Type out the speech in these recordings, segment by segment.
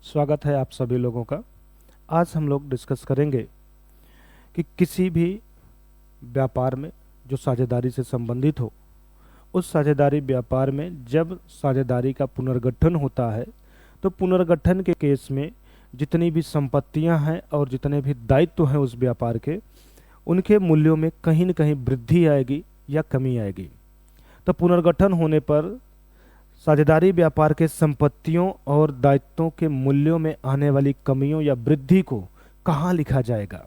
स्वागत है आप सभी लोगों का। आज हम लोग डिस्कस करेंगे कि किसी भी व्यापार में जो साझेदारी से संबंधित हो, उस साझेदारी व्यापार में जब साझेदारी का पुनर्गठन होता है तो पुनर्गठन के केस में जितनी भी संपत्तियां हैं और जितने भी दायित्व हैं उस व्यापार के, उनके मूल्यों में कहीं न कहीं वृद्धि आएगी या कमी आएगी। तो पुनर्गठन होने पर साझेदारी व्यापार के संपत्तियों और दायित्वों के मूल्यों में आने वाली कमियों या वृद्धि को कहाँ लिखा जाएगा,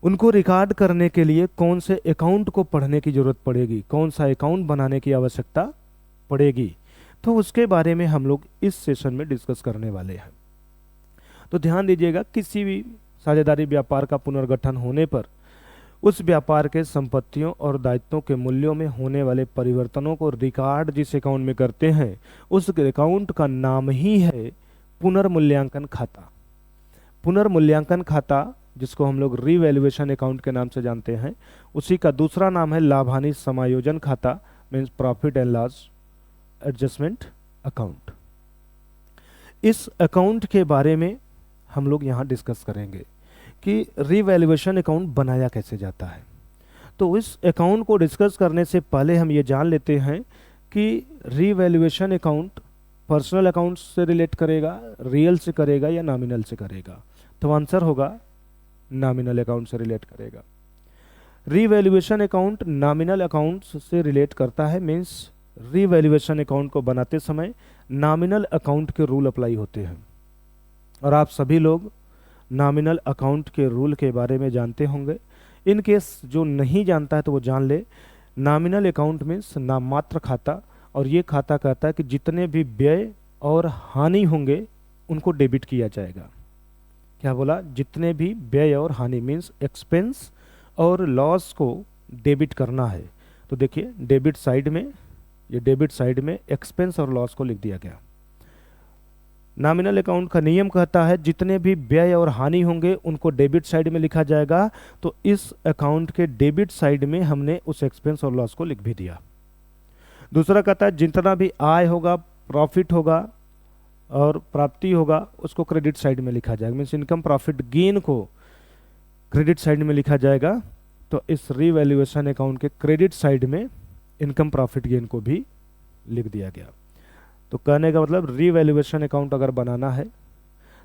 उनको रिकॉर्ड करने के लिए कौन से अकाउंट को पढ़ने की जरूरत पड़ेगी, कौन सा अकाउंट बनाने की आवश्यकता पड़ेगी, तो उसके बारे में हम लोग इस सेशन में डिस्कस करने वाले हैं। तो ध्यान दीजिएगा, किसी भी साझेदारी व्यापार का पुनर्गठन होने पर उस व्यापार के संपत्तियों और दायित्वों के मूल्यों में होने वाले परिवर्तनों को रिकॉर्ड जिस अकाउंट में करते हैं, उस अकाउंट का नाम ही है पुनर्मूल्यांकन खाता। पुनर्मूल्यांकन खाता, जिसको हम लोग रीवैल्यूएशन अकाउंट के नाम से जानते हैं, उसी का दूसरा नाम है लाभांश समायोजन खाता, means profit and loss adjustment account. इस अकाउंट के बारे में हम लोग यहाँ डिस्कस करेंगे कि रीवैल्यूएशन अकाउंट बनाया कैसे जाता है। तो इस अकाउंट को डिस्कस करने से पहले हम ये जान लेते हैं कि रीवैल्यूएशन अकाउंट पर्सनल अकाउंट से रिलेट करेगा, रियल से करेगा या नॉमिनल से करेगा। तो आंसर होगा नॉमिनल अकाउंट से रिलेट करेगा। रीवैल्यूएशन अकाउंट नॉमिनल अकाउंट से रिलेट करता है, मीन्स रीवैल्यूएशन अकाउंट को बनाते समय नॉमिनल अकाउंट के रूल अप्लाई होते हैं। और आप सभी लोग नॉमिनल अकाउंट के रूल के बारे में जानते होंगे। इन केस जो नहीं जानता है तो वो जान ले। नॉमिनल अकाउंट मीन्स नाममात्र खाता, और ये खाता कहता है कि जितने भी व्यय और हानि होंगे उनको डेबिट किया जाएगा। क्या बोला? जितने भी व्यय और हानि मीन्स एक्सपेंस और लॉस को डेबिट करना है। तो देखिए, डेबिट साइड में, ये डेबिट साइड में एक्सपेंस और लॉस को लिख दिया गया। नॉमिनल अकाउंट का नियम कहता है जितने भी व्यय और हानि होंगे उनको डेबिट साइड में लिखा जाएगा। तो इस अकाउंट के डेबिट साइड में हमने उस एक्सपेंस और लॉस को लिख भी दिया। दूसरा कहता है जितना भी आय होगा, प्रॉफिट होगा और प्राप्ति होगा, उसको क्रेडिट साइड में लिखा जाएगा। मीन्स इनकम प्रॉफिट गेन को क्रेडिट साइड में लिखा जाएगा। तो इस रीवैल्यूएशन अकाउंट के क्रेडिट साइड में इनकम प्रॉफिट गेन को भी लिख दिया गया। तो कहने का मतलब, रीवैल्यूएशन अकाउंट अगर बनाना है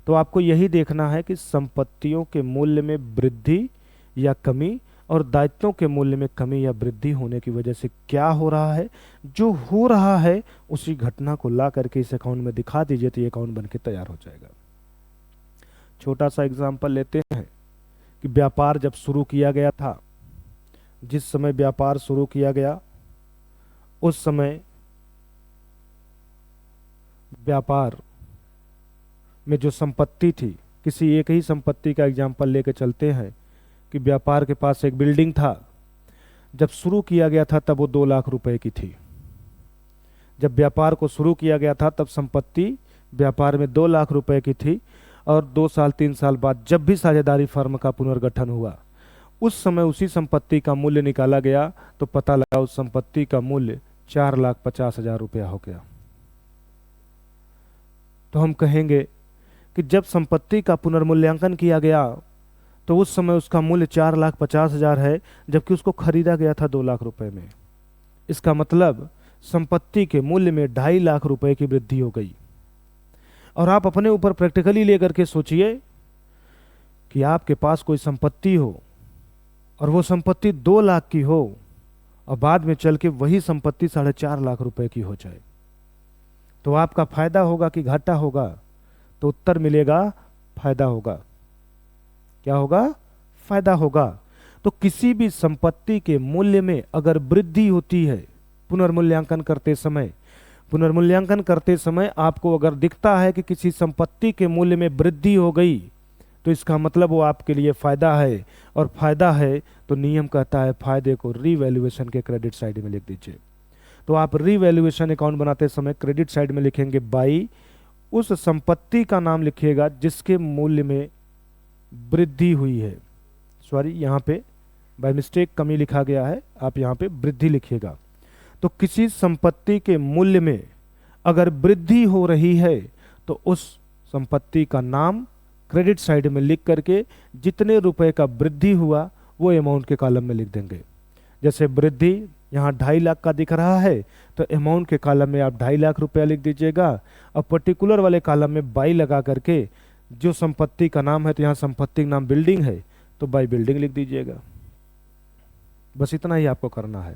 तो आपको यही देखना है कि संपत्तियों के मूल्य में वृद्धि या कमी और दायित्वों के मूल्य में कमी या वृद्धि होने की वजह से क्या हो रहा है। जो हो रहा है उसी घटना को ला करके इस अकाउंट में दिखा दीजिए तो ये अकाउंट बन के तैयार हो जाएगा। छोटा सा एग्जाम्पल लेते हैं कि व्यापार जब शुरू किया गया था, जिस समय व्यापार शुरू किया गया उस समय व्यापार में जो संपत्ति थी, किसी एक ही संपत्ति का एग्जाम्पल लेके चलते हैं कि व्यापार के पास एक बिल्डिंग था। जब शुरू किया गया था तब वो 2 लाख रुपए की थी। जब व्यापार को शुरू किया गया था तब संपत्ति व्यापार में 2 लाख रुपए की थी। और 2 साल 3 साल बाद जब भी साझेदारी फर्म का पुनर्गठन हुआ, उस समय उसी संपत्ति का मूल्य निकाला गया तो पता लगा उस संपत्ति का मूल्य 4,50,000 रुपया हो गया। तो हम कहेंगे कि जब संपत्ति का पुनर्मूल्यांकन किया गया तो उस समय उसका मूल्य 4,50,000 है, जबकि उसको खरीदा गया था 2 लाख रुपए में। इसका मतलब संपत्ति के मूल्य में 2.5 लाख रुपए की वृद्धि हो गई। और आप अपने ऊपर प्रैक्टिकली लेकर के सोचिए कि आपके पास कोई संपत्ति हो और वो संपत्ति 2 लाख की हो और बाद में चल के वही संपत्ति 4.5 लाख रुपए की हो जाए, तो आपका फायदा होगा कि घाटा होगा? तो उत्तर मिलेगा फायदा होगा। क्या होगा? फायदा होगा। तो किसी भी संपत्ति के मूल्य में अगर वृद्धि होती है पुनर्मूल्यांकन करते समय आपको अगर दिखता है कि किसी संपत्ति के मूल्य में वृद्धि हो गई, तो इसका मतलब वो आपके लिए फायदा है। और फायदा है तो नियम कहता है फायदे को रीवैल्यूएशन के क्रेडिट साइड में लिख दीजिए। तो आप रीवैल्यूएशन अकाउंट बनाते समय क्रेडिट साइड में लिखेंगे बाई उस संपत्ति का नाम लिखिएगा जिसके मूल्य में वृद्धि हुई है। सॉरी, यहाँ पे बाय मिस्टेक कमी लिखा गया है, आप यहाँ पे वृद्धि लिखिएगा। तो किसी संपत्ति के मूल्य में अगर वृद्धि हो रही है तो उस संपत्ति का नाम क्रेडिट साइड में लिख करके जितने रुपए का वृद्धि हुआ वो अमाउंट के कॉलम में लिख देंगे। जैसे वृद्धि यहाँ 2.5 लाख का दिख रहा है तो अमाउंट के कॉलम में आप 2.5 लाख रुपया लिख दीजिएगा, और पर्टिकुलर वाले कॉलम में बाई लगा करके जो संपत्ति का नाम है, तो यहाँ संपत्ति का नाम बिल्डिंग है तो बाई बिल्डिंग लिख दीजिएगा। बस इतना ही आपको करना है।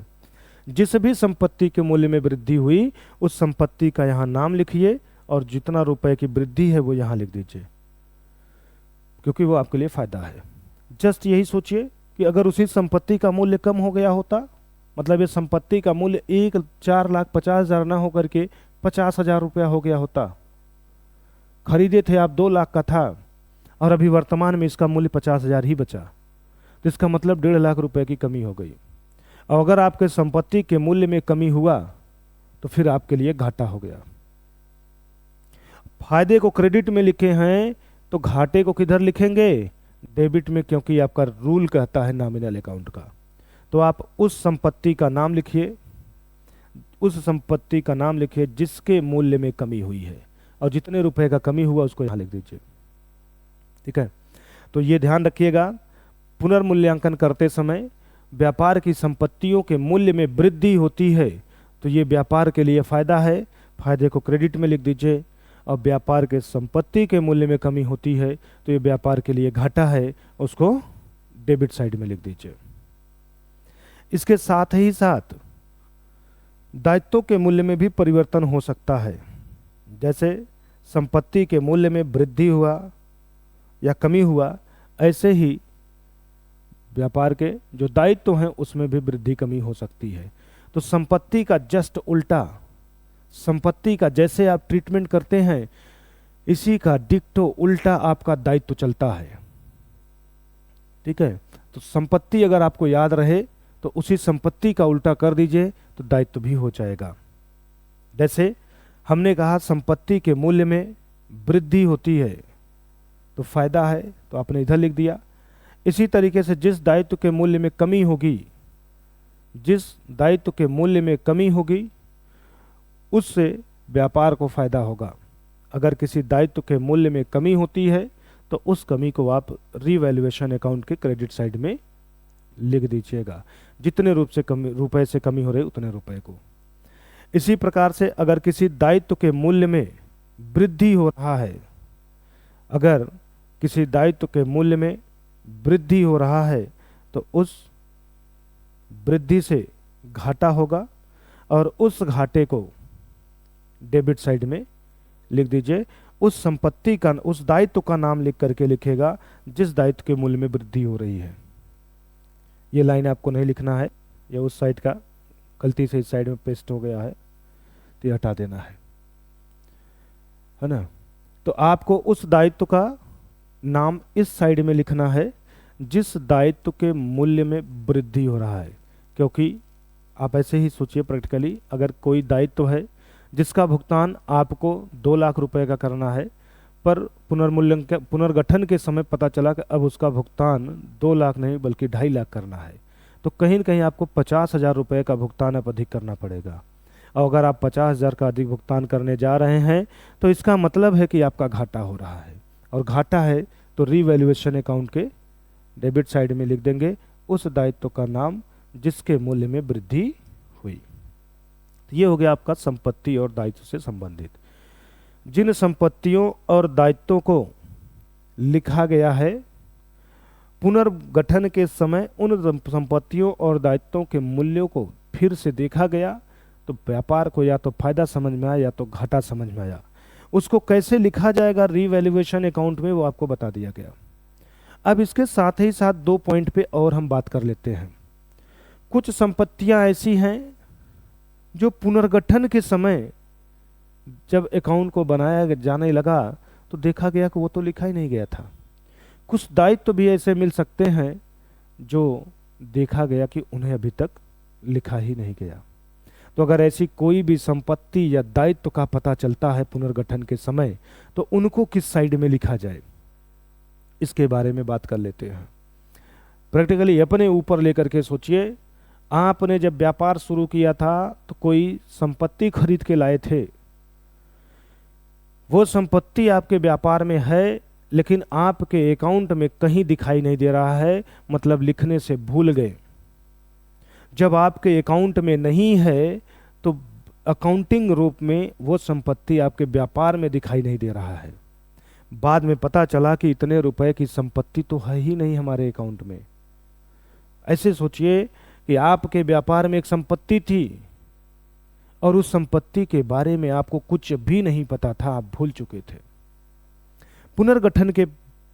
जिस भी संपत्ति के मूल्य में वृद्धि हुई उस संपत्ति का यहाँ नाम लिखिए और जितना रुपए की वृद्धि है वो यहाँ लिख दीजिए, क्योंकि वो आपके लिए फायदा है। जस्ट यही सोचिए कि अगर उसी संपत्ति का मूल्य कम हो गया होता, मतलब ये संपत्ति का मूल्य 1,04,50,000 ना होकर के 50,000 रुपया हो गया होता, खरीदे थे आप 2 लाख का था और अभी वर्तमान में इसका मूल्य 50,000 ही बचा, तो इसका मतलब 1.5 लाख रुपए की कमी हो गई। और अगर आपके संपत्ति के मूल्य में कमी हुआ तो फिर आपके लिए घाटा हो गया। फायदे को क्रेडिट में लिखे हैं तो घाटे को किधर लिखेंगे? डेबिट में, क्योंकि आपका रूल कहता है नॉमिनल अकाउंट का। तो आप उस संपत्ति का नाम लिखिए, उस संपत्ति का नाम लिखिए जिसके मूल्य में कमी हुई है, और जितने रुपए का कमी हुआ उसको यहाँ लिख दीजिए। ठीक है, तो ये ध्यान रखिएगा, पुनर्मूल्यांकन करते समय व्यापार की संपत्तियों के मूल्य में वृद्धि होती है तो ये व्यापार के लिए फायदा है, फायदे को क्रेडिट में लिख दीजिए। और व्यापार के संपत्ति के मूल्य में कमी होती है तो ये व्यापार के लिए घाटा है, उसको डेबिट साइड में लिख दीजिए। इसके साथ ही साथ दायित्वों के मूल्य में भी परिवर्तन हो सकता है। जैसे संपत्ति के मूल्य में वृद्धि हुआ या कमी हुआ, ऐसे ही व्यापार के जो दायित्व हैं उसमें भी वृद्धि कमी हो सकती है। तो संपत्ति का जस्ट उल्टा, संपत्ति का जैसे आप ट्रीटमेंट करते हैं इसी का डिक्टो उल्टा आपका दायित्व चलता है। ठीक है, तो संपत्ति अगर आपको याद रहे तो उसी संपत्ति का उल्टा कर दीजिए तो दायित्व भी हो जाएगा। जैसे हमने कहा संपत्ति के मूल्य में वृद्धि होती है तो फायदा है, तो आपने इधर लिख दिया। इसी तरीके से जिस दायित्व के मूल्य में कमी होगी, जिस दायित्व के मूल्य में कमी होगी उससे व्यापार को फायदा होगा। अगर किसी दायित्व के मूल्य में कमी होती है तो उस कमी को आप रीवैल्यूएशन अकाउंट के क्रेडिट साइड में लिख दीजिएगा, जितने रुपए से कमी हो रही उतने रुपए को। इसी प्रकार से अगर किसी दायित्व के मूल्य में वृद्धि हो रहा है, अगर किसी दायित्व के मूल्य में वृद्धि हो रहा है तो उस वृद्धि से घाटा होगा और उस घाटे को डेबिट साइड में लिख दीजिए। उस संपत्ति का, उस दायित्व का नाम लिख करके लिखेगा जिस दायित्व के मूल्य में वृद्धि हो रही है। ये लाइन आपको नहीं लिखना है, ये उस साइड का गलती से इस साइड में पेस्ट हो गया है तो ये हटा देना है ना। तो आपको उस दायित्व का नाम इस साइड में लिखना है जिस दायित्व के मूल्य में वृद्धि हो रहा है। क्योंकि आप ऐसे ही सोचिए प्रैक्टिकली, अगर कोई दायित्व है जिसका भुगतान आपको 2 लाख रुपए का करना है, पर पुनर्गठन के समय पता चला कि अब उसका भुगतान 2 लाख नहीं बल्कि 2.5 लाख करना है, तो कहीं न कहीं आपको 50,000 रुपये का भुगतान अब अधिक करना पड़ेगा। और अगर आप 50,000 का अधिक भुगतान करने जा रहे हैं तो इसका मतलब है कि आपका घाटा हो रहा है, और घाटा है तो रीवैल्यूएशन अकाउंट के डेबिट साइड में लिख देंगे उस दायित्व का नाम जिसके मूल्य में वृद्धि हुई। तो ये हो गया आपका संपत्ति और दायित्व से संबंधित। जिन संपत्तियों और दायित्वों को लिखा गया है पुनर्गठन के समय, उन संपत्तियों और दायित्वों के मूल्यों को फिर से देखा गया तो व्यापार को या तो फायदा समझ में आया या तो घाटा समझ में आया। उसको कैसे लिखा जाएगा रीवैल्यूएशन अकाउंट में वो आपको बता दिया गया। अब इसके साथ ही साथ 2 पॉइंट पे और हम बात कर लेते हैं। कुछ संपत्तियां ऐसी हैं जो पुनर्गठन के समय जब अकाउंट को बनाया जाने लगा तो देखा गया कि वो तो लिखा ही नहीं गया था। कुछ दायित्व भी ऐसे मिल सकते हैं जो देखा गया कि उन्हें अभी तक लिखा ही नहीं गया। तो अगर ऐसी कोई भी संपत्ति या दायित्व का पता चलता है पुनर्गठन के समय तो उनको किस साइड में लिखा जाए, इसके बारे में बात कर लेते हैं। प्रैक्टिकली अपने ऊपर लेकर के सोचिए, आपने जब व्यापार शुरू किया था तो कोई संपत्ति खरीद के लाए थे, वो संपत्ति आपके व्यापार में है लेकिन आपके अकाउंट में कहीं दिखाई नहीं दे रहा है, मतलब लिखने से भूल गए। जब आपके अकाउंट में नहीं है तो अकाउंटिंग रूप में वो संपत्ति आपके व्यापार में दिखाई नहीं दे रहा है। बाद में पता चला कि इतने रुपए की संपत्ति तो है ही नहीं हमारे अकाउंट में। ऐसे सोचिए कि आपके व्यापार में एक संपत्ति थी और उस संपत्ति के बारे में आपको कुछ भी नहीं पता था, आप भूल चुके थे। पुनर्गठन के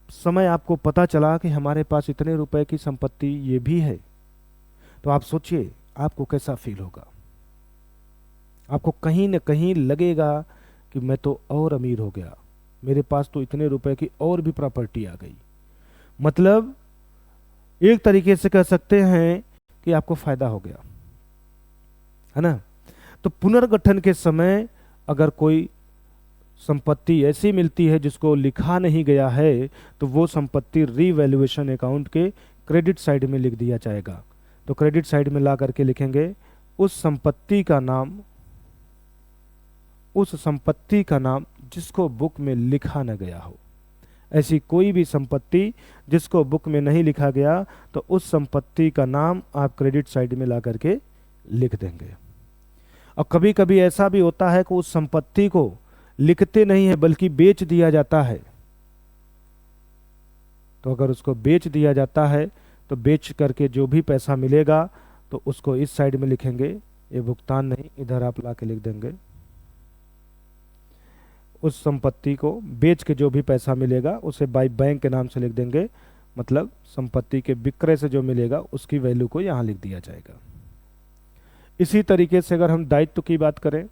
समय आपको पता चला कि हमारे पास इतने रुपए की संपत्ति ये भी है, तो आप सोचिए आपको कैसा फील होगा। आपको कहीं न कहीं लगेगा कि मैं तो और अमीर हो गया, मेरे पास तो इतने रुपए की और भी प्रॉपर्टी आ गई। मतलब एक तरीके से कह सकते हैं कि आपको फायदा हो गया, है ना। तो पुनर्गठन के समय अगर कोई संपत्ति ऐसी मिलती है जिसको लिखा नहीं गया है तो वो संपत्ति रीवैल्यूएशन अकाउंट के क्रेडिट साइड में लिख दिया जाएगा। तो क्रेडिट साइड में ला करके लिखेंगे उस संपत्ति का नाम जिसको बुक में लिखा न गया हो। ऐसी कोई भी संपत्ति जिसको बुक में नहीं लिखा गया तो उस संपत्ति का नाम आप क्रेडिट साइड में ला करके लिख देंगे। और कभी कभी ऐसा भी होता है कि उस संपत्ति को लिखते नहीं है बल्कि बेच दिया जाता है। तो अगर उसको बेच दिया जाता है तो बेच करके जो भी पैसा मिलेगा तो उसको इस साइड में लिखेंगे, ये भुगतान नहीं, इधर आप ला के लिख देंगे। उस संपत्ति को बेच के जो भी पैसा मिलेगा उसे बाय बैंक के नाम से लिख देंगे, मतलब संपत्ति के विक्रय से जो मिलेगा उसकी वैल्यू को यहाँ लिख दिया जाएगा। इसी तरीके से अगर हम दायित्व की बात करें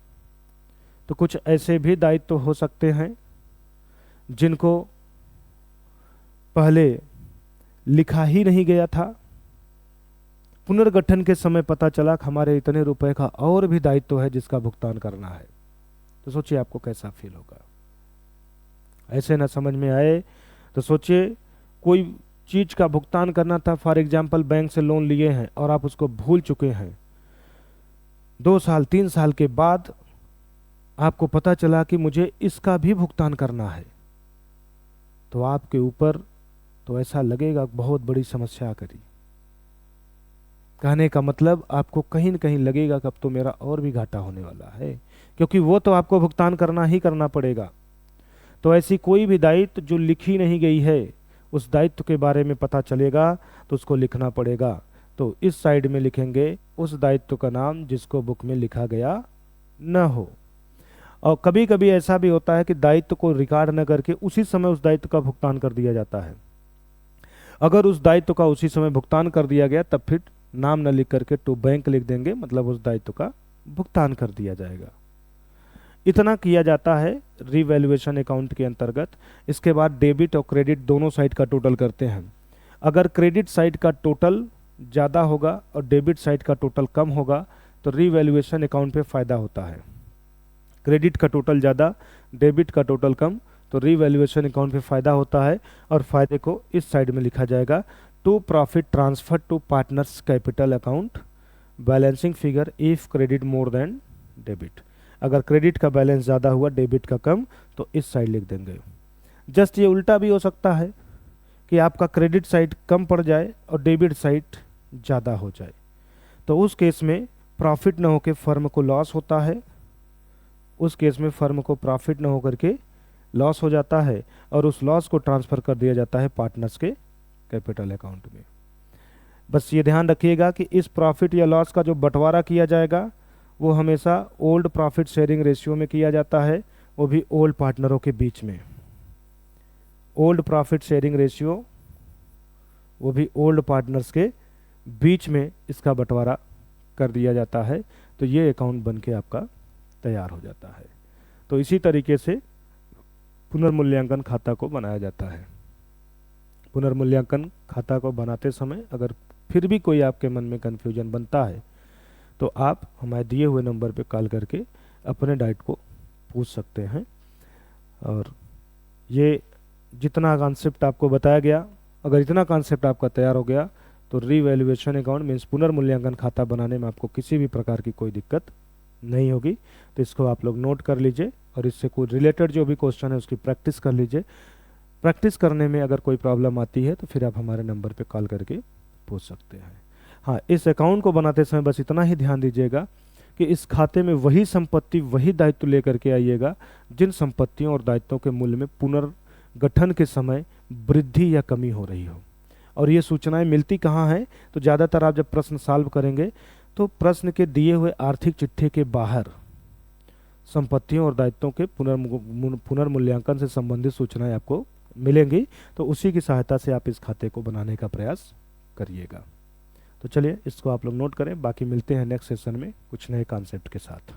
तो कुछ ऐसे भी दायित्व हो सकते हैं जिनको पहले लिखा ही नहीं गया था। पुनर्गठन के समय पता चला कि हमारे इतने रुपए का और भी दायित्व है जिसका भुगतान करना है। तो सोचिए आपको कैसा फील होगा। ऐसे ना समझ में आए तो सोचिए कोई चीज का भुगतान करना था, फॉर एग्जाम्पल बैंक से लोन लिए हैं और आप उसको भूल चुके हैं। 2 साल 3 साल के बाद आपको पता चला कि मुझे इसका भी भुगतान करना है, तो आपके ऊपर तो ऐसा लगेगा बहुत बड़ी समस्या करी। कहने का मतलब आपको कहीं न कहीं लगेगा कि अब तो मेरा और भी घाटा होने वाला है, क्योंकि वो तो आपको भुगतान करना ही करना पड़ेगा। तो ऐसी कोई भी दायित्व जो लिखी नहीं गई है, उस दायित्व के बारे में पता चलेगा तो उसको लिखना पड़ेगा। तो इस साइड में लिखेंगे उस दायित्व का नाम जिसको बुक में लिखा गया न हो। और कभी कभी ऐसा भी होता है कि दायित्व को रिकॉर्ड न करके उसी समय उस दायित्व का भुगतान कर दिया जाता है। अगर उस दायित्व का उसी समय भुगतान कर दिया गया तब फिर नाम न लिख करके टू बैंक लिख देंगे, मतलब उस दायित्व का भुगतान कर दिया जाएगा। इतना किया जाता है रीवैल्यूएशन अकाउंट के अंतर्गत। इसके बाद डेबिट और क्रेडिट दोनों साइड का टोटल करते हैं। अगर क्रेडिट साइड का टोटल ज़्यादा होगा और डेबिट साइड का टोटल कम होगा तो रीवैल्यूएशन अकाउंट पे फ़ायदा होता है। क्रेडिट का टोटल ज़्यादा, डेबिट का टोटल कम, तो रीवैल्यूएशन अकाउंट पे फ़ायदा होता है। और फ़ायदे को इस साइड में लिखा जाएगा to profit transfer to partners capital account balancing figure if credit more than debit. अगर क्रेडिट का बैलेंस ज़्यादा हुआ, डेबिट का कम, तो इस साइड लिख देंगे। जस्ट ये उल्टा भी हो सकता है कि आपका क्रेडिट साइड कम पड़ जाए और डेबिट साइड ज़्यादा हो जाए, तो उस केस में प्रॉफिट न होकर फर्म को लॉस होता है। उस केस में फर्म को प्रॉफिट न होकर के लॉस हो जाता है और उस लॉस को ट्रांसफ़र कर दिया जाता है पार्टनर्स के कैपिटल अकाउंट में। बस ये ध्यान रखिएगा कि इस प्रॉफिट या लॉस का जो बंटवारा किया जाएगा वो हमेशा ओल्ड प्रॉफिट शेयरिंग रेशियो में किया जाता है, वो भी ओल्ड पार्टनरों के बीच में। ओल्ड प्रॉफिट शेयरिंग रेशियो, वो भी ओल्ड पार्टनर्स के बीच में इसका बंटवारा कर दिया जाता है। तो ये अकाउंट बन के आपका तैयार हो जाता है। तो इसी तरीके से पुनर्मूल्यांकन खाता को बनाया जाता है। पुनर्मूल्यांकन खाता को बनाते समय अगर फिर भी कोई आपके मन में कन्फ्यूजन बनता है तो आप हमारे दिए हुए नंबर पे कॉल करके अपने डाउट को पूछ सकते हैं। और ये जितना कॉन्सेप्ट आपको बताया गया, अगर इतना कॉन्सेप्ट आपका तैयार हो गया तो रीवैल्यूएशन अकाउंट मीन्स पुनर्मूल्यांकन खाता बनाने में आपको किसी भी प्रकार की कोई दिक्कत नहीं होगी। तो इसको आप लोग नोट कर लीजिए और इससे कोई रिलेटेड जो भी क्वेश्चन है उसकी प्रैक्टिस कर लीजिए। प्रैक्टिस करने में अगर कोई प्रॉब्लम आती है तो फिर आप हमारे नंबर पे कॉल करके पूछ सकते हैं। हाँ, इस अकाउंट को बनाते समय बस इतना ही ध्यान दीजिएगा कि इस खाते में वही संपत्ति वही दायित्व लेकर के आइएगा जिन संपत्तियों और दायित्वों के मूल्य में पुनर्गठन के समय वृद्धि या कमी हो रही हो। और ये सूचनाएं मिलती कहाँ हैं? तो ज़्यादातर आप जब प्रश्न सॉल्व करेंगे तो प्रश्न के दिए हुए आर्थिक चिट्ठे के बाहर संपत्तियों और दायित्वों के पुनर्मूल्यांकन से संबंधित सूचनाएं आपको मिलेंगी। तो उसी की सहायता से आप इस खाते को बनाने का प्रयास करिएगा। तो चलिए इसको आप लोग नोट करें, बाकी मिलते हैं नेक्स्ट सेशन में कुछ नए कॉन्सेप्ट के साथ।